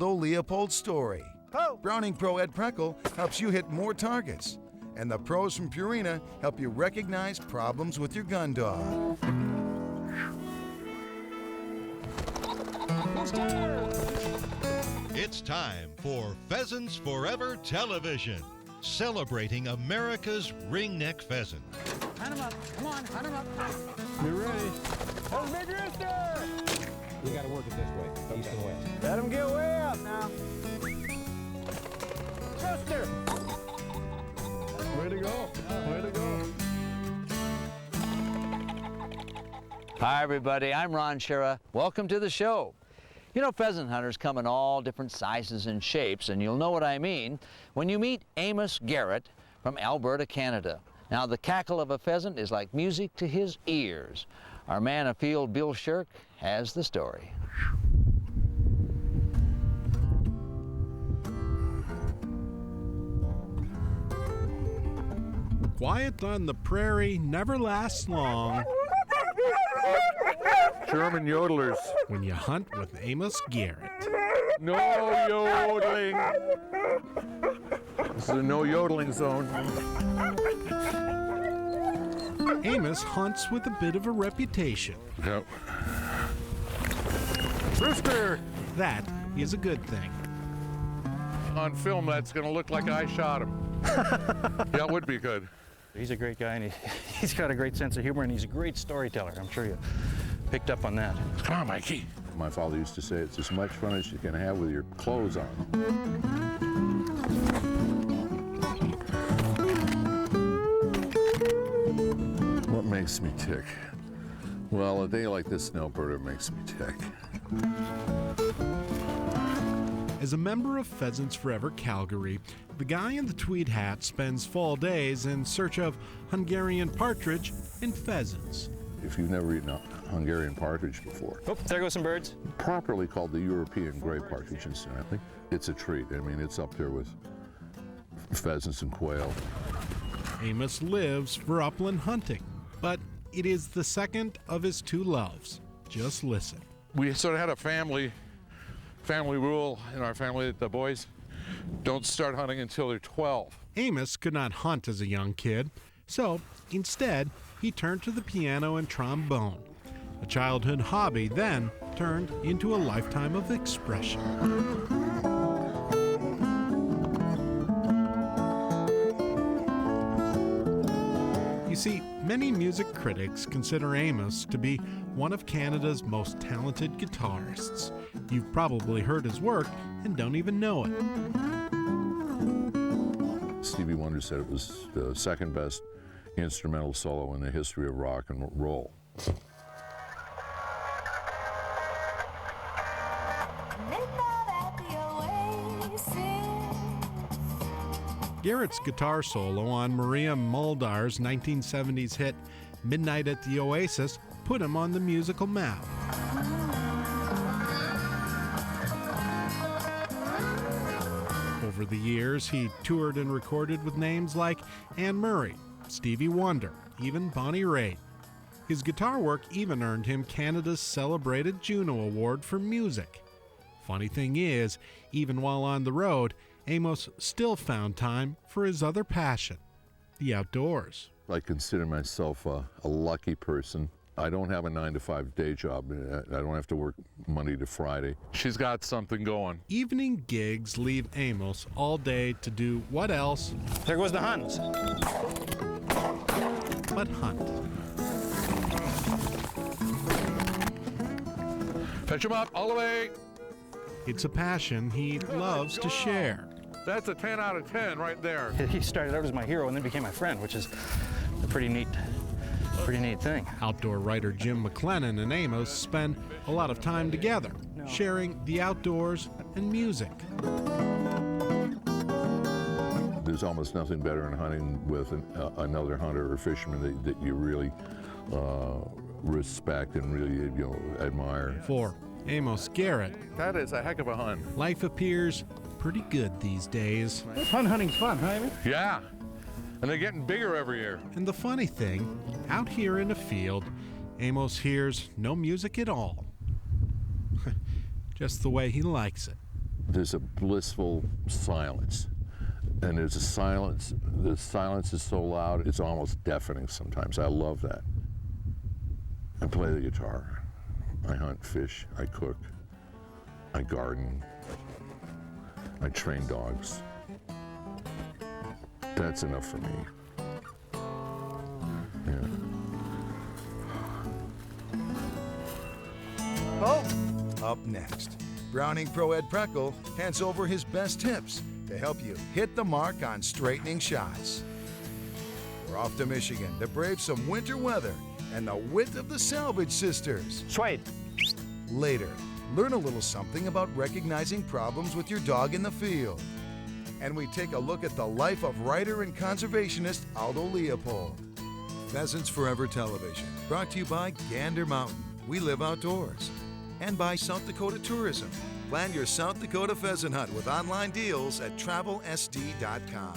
Leopold story. Browning Pro Ed Preckle helps you hit more targets. And the pros from Purina help you recognize problems with your gun dog. It's time for Pheasants Forever Television, celebrating America's ringneck pheasant. Hunt him up. Come on, hunt him up. Be ready. There's Big Rooster! We got to work it this way, east and west. Let him get way up now. Rooster! Way to go. Way to go. Hi, everybody. I'm Ron Shera. Welcome to the show. You know, pheasant hunters come in all different sizes and shapes, and you'll know what I mean when you meet Amos Garrett from Alberta, Canada. Now, the cackle of a pheasant is like music to his ears. Our man afield, Bill Shirk, has the story. Quiet on the prairie never lasts long. German yodelers. When you hunt with Amos Garrett. No yodeling. This is a no yodeling zone. Amos hunts with a bit of a reputation. Yep. Rooster! That is a good thing. On film, that's going to look like I shot him. Yeah, it would be good. He's a great guy, and he's got a great sense of humor, and he's a great storyteller. I'm sure you picked up on that. Come on, Mikey. My father used to say it's as much fun as you can have with your clothes on. What makes me tick? Well, a day like this, snowbirder makes me tick. As a member of Pheasants Forever Calgary, the guy in the tweed hat spends fall days in search of Hungarian partridge and pheasants. If you've never eaten a Hungarian partridge before, Oh, there go some birds. properly called the European gray partridge, incidentally, it's a treat. I mean, it's up there with pheasants and quail. Amos lives for upland hunting, but it is the second of his two loves. Just listen. We sort of had a family rule in our family that the boys don't start hunting until they're 12. Amos could not hunt as a young kid, so instead he turned to the piano and trombone. A childhood hobby then turned into a lifetime of expression. You see, many music critics consider Amos to be one of Canada's most talented guitarists. You've probably heard his work and don't even know it. Stevie Wonder said it was the second best instrumental solo in the history of rock and roll. Garrett's guitar solo on Maria Muldaur's 1970s hit Midnight at the Oasis put him on the musical map. Over the years, he toured and recorded with names like Anne Murray, Stevie Wonder, even Bonnie Raitt. His guitar work even earned him Canada's celebrated Juno Award for music. Funny thing is, even while on the road, Amos still found time for his other passion, the outdoors. I consider myself a lucky person. I don't have a 9-to-5 day job. I don't have to work Monday to Friday. She's got something going. Evening gigs leave Amos all day to do what else There goes the Huns. but hunt. Fetch him up, all the way. It's a passion he loves to share. That's a 10 out of 10 right there. He started out as my hero and then became my friend, which is a pretty neat thing. Outdoor writer Jim McLennan and Amos spend a lot of time together, sharing the outdoors and music. There's almost nothing better in hunting with another hunter or fisherman that you really respect and really admire. For Amos Garrett, That is a heck of a hunt. life appears pretty good these days. Hunting's fun, huh? Yeah, and they're getting bigger every year. And the funny thing, out here in the field, Amos hears no music at all. Just the way he likes it. there's a blissful silence. And there's a silence, the silence is so loud, it's almost deafening sometimes. I love that. I play the guitar. I hunt, fish, I cook, I garden, I train dogs. That's enough for me. Yeah. Oh! Up next, Browning Pro Ed Preckle hands over his best tips to help you hit the mark on straightening shots. We're off to Michigan to brave some winter weather and the wit of the Salvage Sisters. Sweet. Later, learn a little something about recognizing problems with your dog in the field. And we take a look at the life of writer and conservationist Aldo Leopold. Pheasants Forever Television, brought to you by Gander Mountain, We Live Outdoors, and by South Dakota Tourism. Plan your South Dakota pheasant hunt with online deals at TravelSD.com.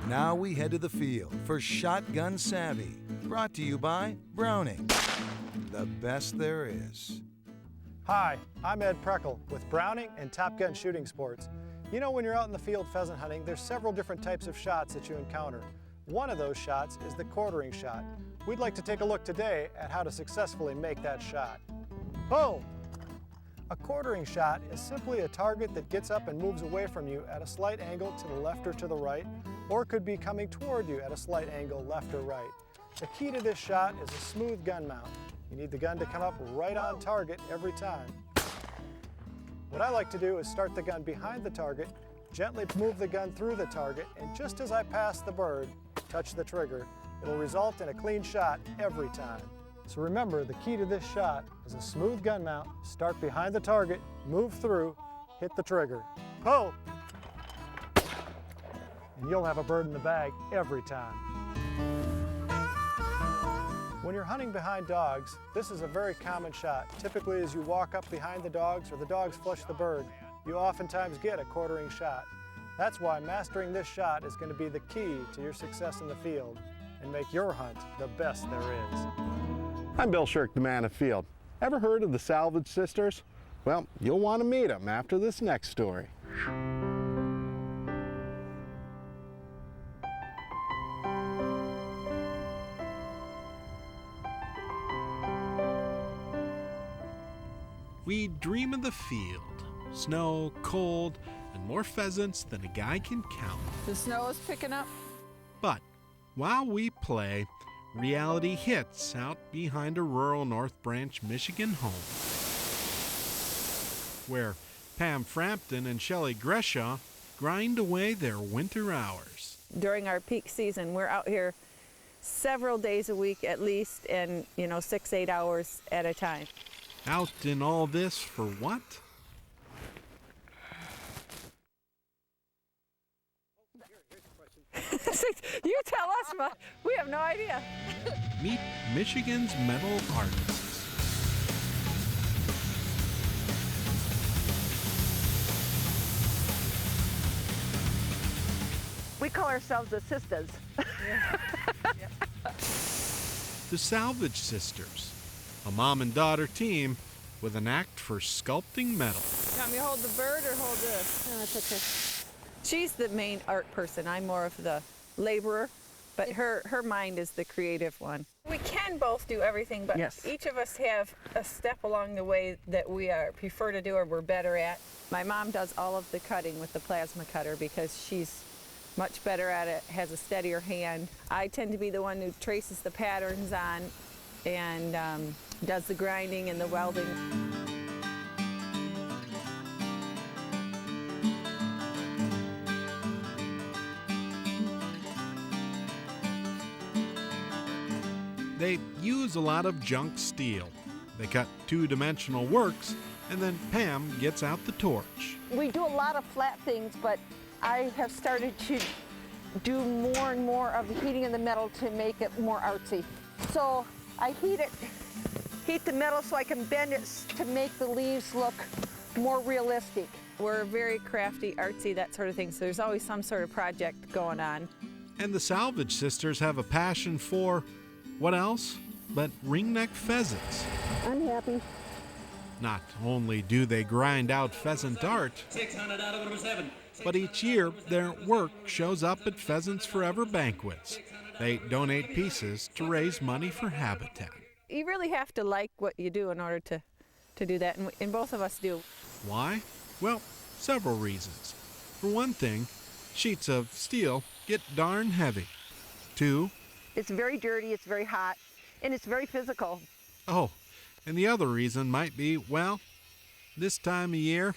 Now we head to the field for Shotgun Savvy, brought to you by Browning, the best there is. Hi, I'm Ed Preckle with Browning and Top Gun Shooting Sports. You know, when you're out in the field pheasant hunting, there's several different types of shots that you encounter. One of those shots is the quartering shot. We'd like to take a look today at how to successfully make that shot. Boom! A quartering shot is simply a target that gets up and moves away from you at a slight angle to the left or to the right, or could be coming toward you at a slight angle left or right. The key to this shot is a smooth gun mount. You need the gun to come up right on target every time. What I like to do is start the gun behind the target, gently move the gun through the target, and just as I pass the bird, touch the trigger. It'll result in a clean shot every time. So remember, the key to this shot is a smooth gun mount, start behind the target, move through, hit the trigger. Ho! And you'll have a bird in the bag every time. When you're hunting behind dogs, this is a very common shot. Typically, as you walk up behind the dogs or the dogs flush the bird, you oftentimes get a quartering shot. That's why mastering this shot is going to be the key to your success in the field and make your hunt the best there is. I'm Bill Shirk, the man of field. Ever heard of the Salvage Sisters? Well, you'll want to meet them after this next story. We dream of the field, snow, cold, and more pheasants than a guy can count. The snow is picking up. But while we play, reality hits out behind a rural North Branch, Michigan home, where Pam Frampton and Shelley Greshaw grind away their winter hours. During our peak season, we're out here several days a week at least, and 6-8 hours at a time. Out in all this for what? You tell us, but we have no idea. Meet Michigan's metal artists. We call ourselves the sisters. The Salvage Sisters, a mom and daughter team with an act for sculpting metal. You want me to hold the bird or hold this? No, that's okay. She's the main art person. I'm more of the laborer, but her mind is the creative one. We can both do everything, but Yes. each of us have a step along the way that we prefer to do or we're better at. My mom does all of the cutting with the plasma cutter because she's much better at it, has a steadier hand. I tend to be the one who traces the patterns on and does the grinding and the welding. They use a lot of junk steel. They cut two-dimensional works, and then Pam gets out the torch. We do a lot of flat things, but I have started to do more and more of the heating of the metal to make it more artsy. So I heat the metal so I can bend it to make the leaves look more realistic. We're very crafty, artsy, that sort of thing, so there's always some sort of project going on. And the Salvage sisters have a passion for, what else but ringneck pheasants. I'm happy. Not only do they grind out pheasant art, 600 out of number 7. but each year their work shows up at Pheasants Forever banquets. They donate pieces to raise money for Habitat. You really have to like what you do in order to do that, and both of us do. Why? Well, several reasons. For one thing, sheets of steel get darn heavy. 2, It's very dirty, it's very hot, and it's very physical. oh, and the other reason might be, well, this time of year,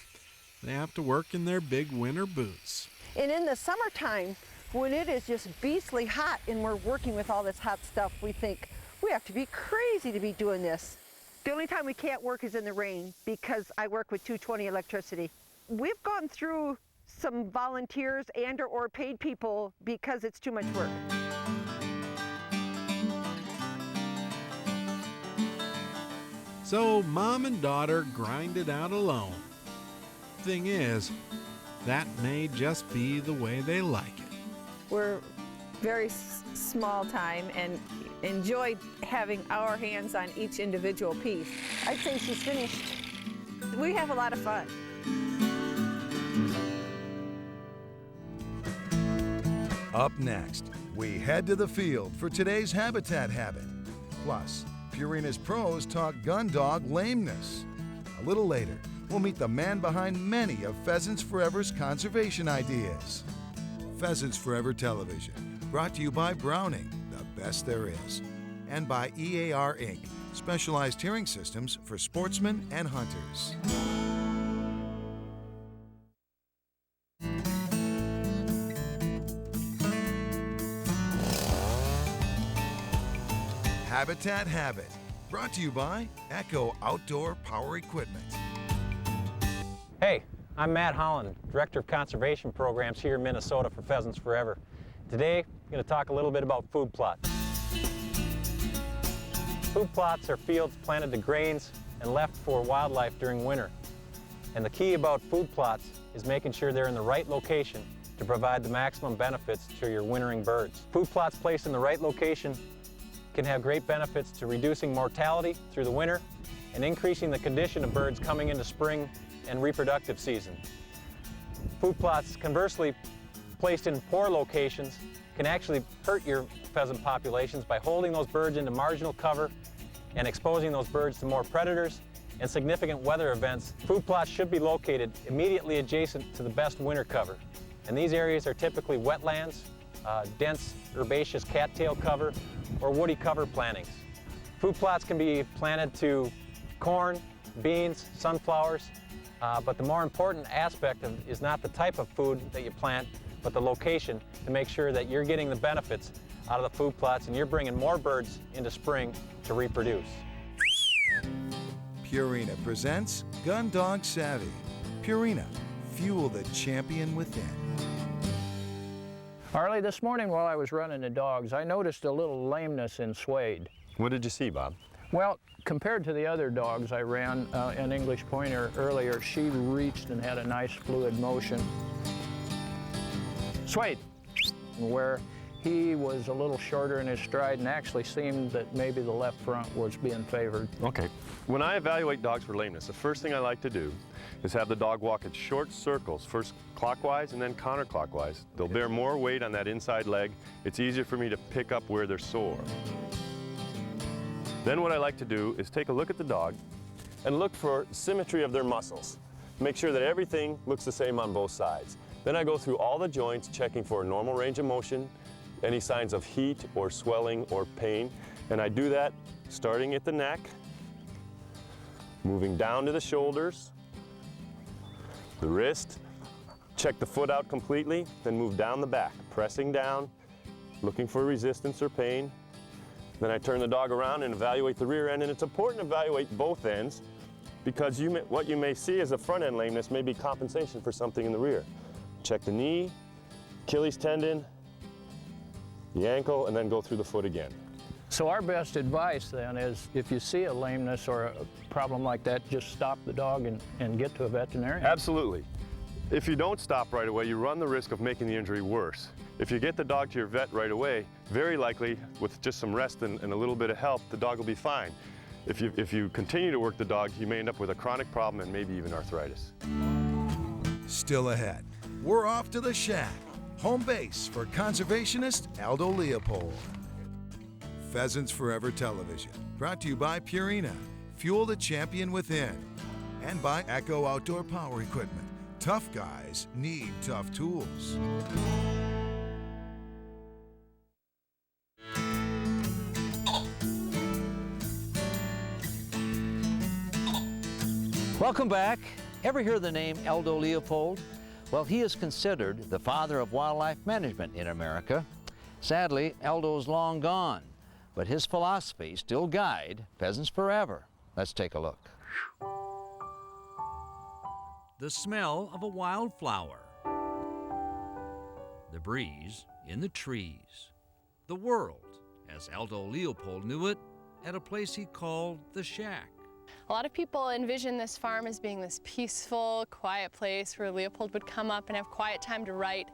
they have to work in their big winter boots. And in the summertime, when it is just beastly hot and we're working with all this hot stuff, we think, we have to be crazy to be doing this. The only time we can't work is in the rain because I work with 220 electricity. We've gone through some volunteers and or paid people because it's too much work. So mom and daughter grind it out alone. Thing is, that may just be the way they like it. We're very small time and enjoy having our hands on each individual piece. I'd say she's finished. We have a lot of fun. Up next, we head to the field for today's Habitat Habit. Plus, Purina's pros talk gun dog lameness. A little later, we'll meet the man behind many of Pheasants Forever's conservation ideas. Pheasants Forever Television, brought to you by Browning, the best there is, and by EAR Inc., specialized hearing systems for sportsmen and hunters. Habitat Habit, brought to you by Echo Outdoor Power Equipment. Hey, I'm Matt Holland, Director of Conservation Programs here in Minnesota for Pheasants Forever. Today, I'm going to talk a little bit about food plots. Food plots are fields planted to grains and left for wildlife during winter. And the key about food plots is making sure they're in the right location to provide the maximum benefits to your wintering birds. Food plots placed in the right location can have great benefits to reducing mortality through the winter and increasing the condition of birds coming into spring and reproductive season. Food plots, conversely, placed in poor locations can actually hurt your pheasant populations by holding those birds into marginal cover and exposing those birds to more predators and significant weather events. Food plots should be located immediately adjacent to the best winter cover. And these areas are typically wetlands, dense herbaceous cattail cover, or woody cover plantings. Food plots can be planted to corn, beans, sunflowers, but the more important aspect is not the type of food that you plant, but the location to make sure that you're getting the benefits out of the food plots and you're bringing more birds into spring to reproduce. Purina presents Gun Dog Savvy. Purina, fuel the champion within. Harley, this morning while I was running the dogs, I noticed a little lameness in Suede. What did you see, Bob? Well, compared to the other dogs I ran, an English pointer earlier, she reached and had a nice fluid motion. Suede, where he was a little shorter in his stride and actually seemed that maybe the left front was being favored. Okay. When I evaluate dogs for lameness, the first thing I like to do is have the dog walk in short circles, first clockwise and then counterclockwise. They'll bear more weight on that inside leg. It's easier for me to pick up where they're sore. Then what I like to do is take a look at the dog and look for symmetry of their muscles. Make sure that everything looks the same on both sides. Then I go through all the joints, checking for a normal range of motion, any signs of heat or swelling or pain. And I do that starting at the neck, moving down to the shoulders, the wrist, check the foot out completely, then move down the back, pressing down, looking for resistance or pain. Then I turn the dog around and evaluate the rear end, and it's important to evaluate both ends because what you may see as a front end lameness may be compensation for something in the rear. Check the knee, Achilles tendon, the ankle, and then go through the foot again. So our best advice then is if you see a lameness or a problem like that, just stop the dog and get to a veterinarian. Absolutely. If you don't stop right away, you run the risk of making the injury worse. If you get the dog to your vet right away, very likely with just some rest and a little bit of help, the dog will be fine. If you continue to work the dog, you may end up with a chronic problem and maybe even arthritis. Still ahead, we're off to the shack, home base for conservationist Aldo Leopold. Pheasants Forever Television, brought to you by Purina, fuel the champion within, and by Echo Outdoor Power Equipment. Tough guys need tough tools. Welcome back. Ever hear the name Aldo Leopold? Well, he is considered the father of wildlife management in America. Sadly, Aldo's long gone, but his philosophy still guide Pheasants Forever. Let's take a look. The smell of a wildflower. The breeze in the trees. The world, as Aldo Leopold knew it, at a place he called the shack. A lot of people envision this farm as being this peaceful, quiet place where Leopold would come up and have quiet time to write.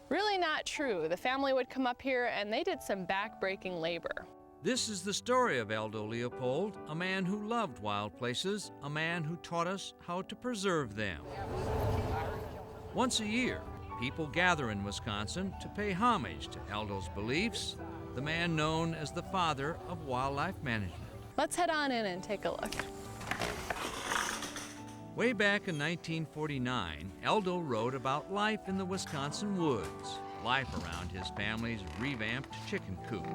Really not true. The family would come up here and they did some back-breaking labor. This is the story of Aldo Leopold, a man who loved wild places, a man who taught us how to preserve them. Once a year, people gather in Wisconsin to pay homage to Aldo's beliefs, the man known as the father of wildlife management. Let's head on in and take a look. Way back in 1949, Aldo wrote about life in the Wisconsin woods, life around his family's revamped chicken coop.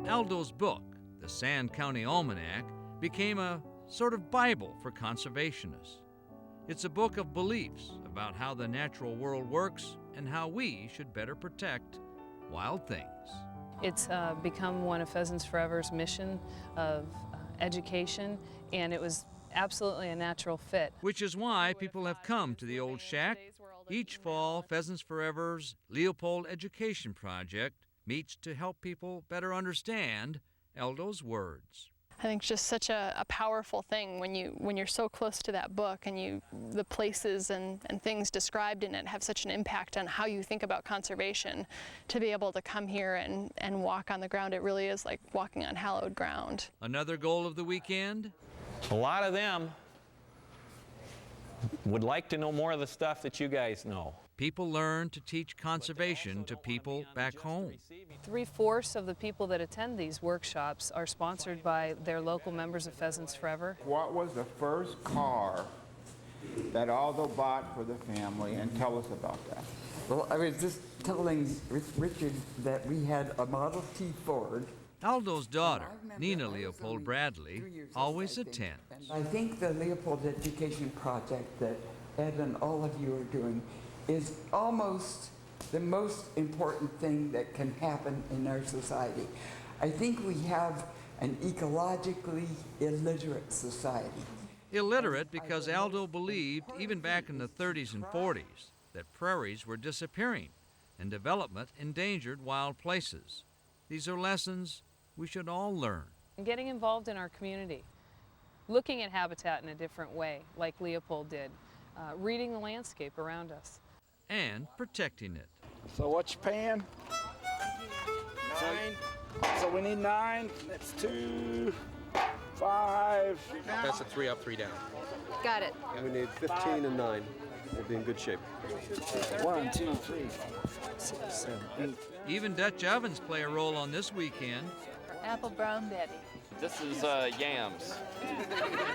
Aldo's book, The Sand County Almanac, became a sort of Bible for conservationists. It's a book of beliefs about how the natural world works and how we should better protect wild things. It's become one of Pheasants Forever's mission of education, and it was absolutely a natural fit. Which is why people have come to the old shack. Each fall, Pheasants Forever's Leopold Education Project meets to help people better understand Aldo's words. I think it's just such a powerful thing when you're so close to that book and the places and things described in it have such an impact on how you think about conservation. To be able to come here and walk on the ground, it really is like walking on hallowed ground. Another goal of the weekend? A lot of them would like to know more of the stuff that you guys know. People learn to teach conservation to people back home. 3/4 of the people that attend these workshops are sponsored by their local members of Pheasants Forever. What was the first car that Aldo bought for the family, and tell us about that? Well, I was just telling Richard that we had a Model T Ford. Aldo's daughter, Nina Leopold Bradley, always attends. I think the Leopold Education Project that Ed and all of you are doing is almost the most important thing that can happen in our society. I think we have an ecologically illiterate society. Illiterate because Aldo believed, even back in the 30s and 40s, that prairies were disappearing and development endangered wild places. These are lessons we should all learn. Getting involved in our community, looking at habitat in a different way, like Leopold did, reading the landscape around us. And protecting it. So what you paying? 9. So we need 9. That's 2, 5. That's a 3 up, 3 down. Got it. And we need 15 and 9. We'll be in good shape. 1, 2, 3, 4, 5, 6, 7, 8. Even Dutch ovens play a role on this weekend. Apple Brown Betty. This is yams,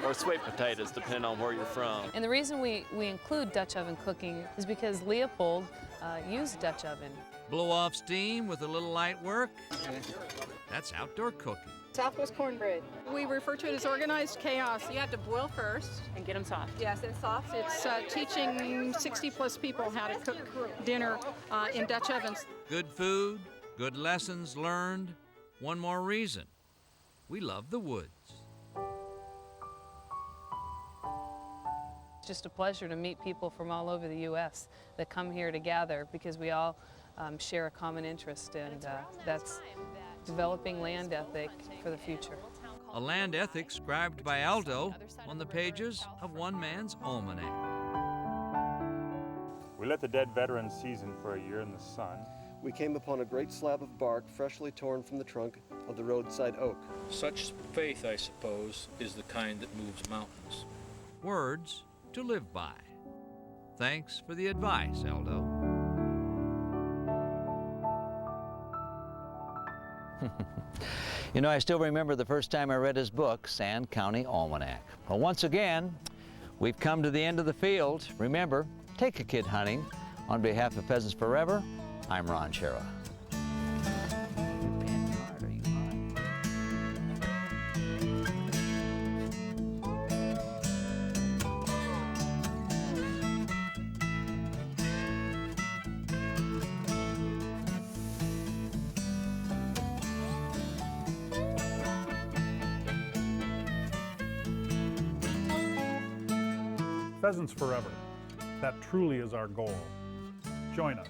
or sweet potatoes, depending on where you're from. And the reason we include Dutch oven cooking is because Leopold used Dutch oven. Blow off steam with a little light work. That's outdoor cooking. Southwest cornbread. We refer to it as organized chaos. You have to boil first. And get them soft. Yes, it's soft. It's teaching 60+ people how to cook dinner in Dutch ovens. Good food, good lessons learned. One more reason. We love the woods. It's just a pleasure to meet people from all over the U.S. that come here to gather because we all share a common interest, and that's developing land ethic for the future. a land ethic scribed by Aldo on the pages of one man's almanac. We let the dead veteran season for a year in the sun. We came upon a great slab of bark freshly torn from the trunk of the roadside oak. Such faith, I suppose, is the kind that moves mountains. Words to live by. Thanks for the advice, Aldo. You know, I still remember the first time I read his book, Sand County Almanac. Well, once again, we've come to the end of the field. Remember, take a kid hunting. On behalf of Pheasants Forever, I'm Ron Schera. Pheasants Forever. That truly is our goal. Join us.